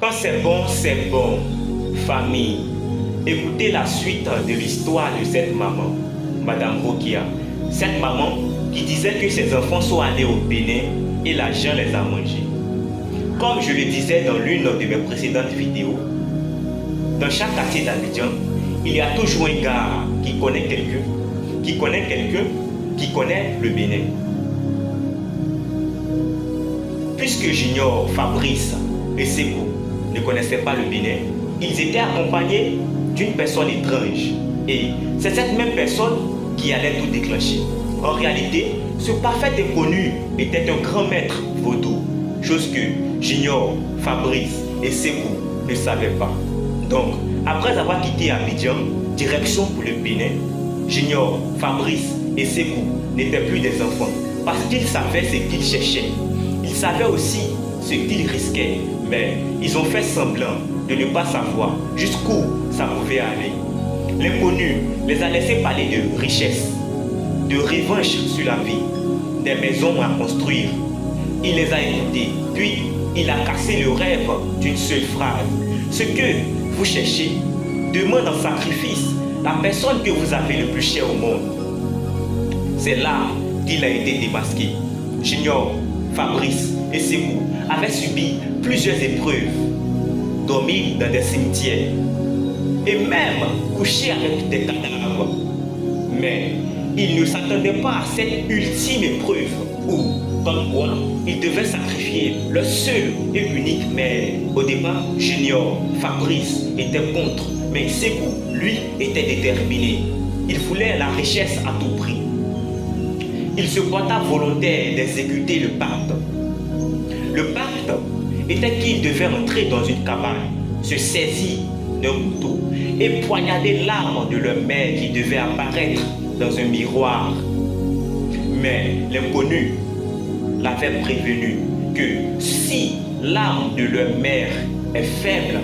Quand c'est bon, c'est bon. Famille, écoutez la suite de l'histoire de cette maman, Madame Rokia. Cette maman qui disait que ses enfants sont allés au Bénin et l'argent les a mangés. Comme je le disais dans l'une de mes précédentes vidéos, dans chaque quartier d'Abidjan, il y a toujours un gars qui connaît quelqu'un, qui connaît le Bénin. Puisque Junior, Fabrice et Sekou ne connaissaient pas le Bénin, ils étaient accompagnés d'une personne étrange. Et c'est cette même personne qui allait tout déclencher. En réalité, ce parfait inconnu était un grand maître vaudou, chose que Junior, Fabrice et Sekou ne savaient pas. Donc, après avoir quitté Abidjan, direction pour le Bénin, Junior, Fabrice et Sekou n'étaient plus des enfants parce qu'ils savaient ce qu'ils cherchaient. Ils savaient aussi ce qu'ils risquaient, mais ils ont fait semblant de ne pas savoir jusqu'où ça pouvait aller. L'inconnu les a laissés parler de richesse, de revanche sur la vie, des maisons à construire. Il les a écoutés, puis il a cassé le rêve d'une seule phrase. Ce que vous cherchez demande en sacrifice la personne que vous avez le plus cher au monde. C'est là qu'il a été démasqué. Junior, Fabrice et Sekou avaient subi plusieurs épreuves, dormi dans des cimetières et même couché avec des cadavres. Mais ils ne s'attendaient pas à cette ultime épreuve où, comme quoi, ils devaient sacrifier leur seul et unique mère. Au départ, Junior, Fabrice étaient contre, mais Sekou, lui, était déterminé. Il voulait la richesse à tout prix. Il se porta volontaire d'exécuter le pacte. Le pacte était qu'il devait entrer dans une cabane, se saisir d'un couteau et poignarder l'âme de leur mère qui devait apparaître dans un miroir. Mais l'inconnu l'avait prévenu que si l'âme de leur mère est faible,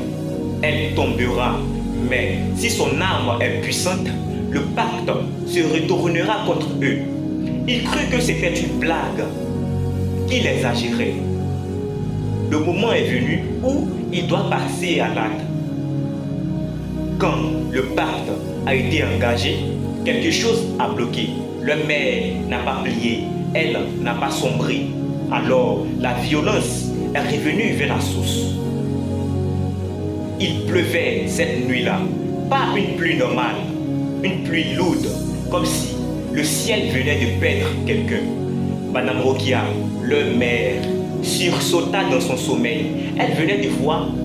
elle tombera. Mais si son âme est puissante, le pacte se retournera contre eux. Il crut que c'était une blague, qu'il exagérait. Le moment est venu où il doit passer à l'acte. Quand le pacte a été engagé, quelque chose a bloqué. Leur mère n'a pas plié, elle n'a pas sombré. Alors la violence est revenue vers la source. Il pleuvait cette nuit-là, pas une pluie normale, une pluie lourde, comme si le ciel venait de perdre quelqu'un. Madame Rokia, leur mère, sursauta dans son sommeil. Elle venait de voir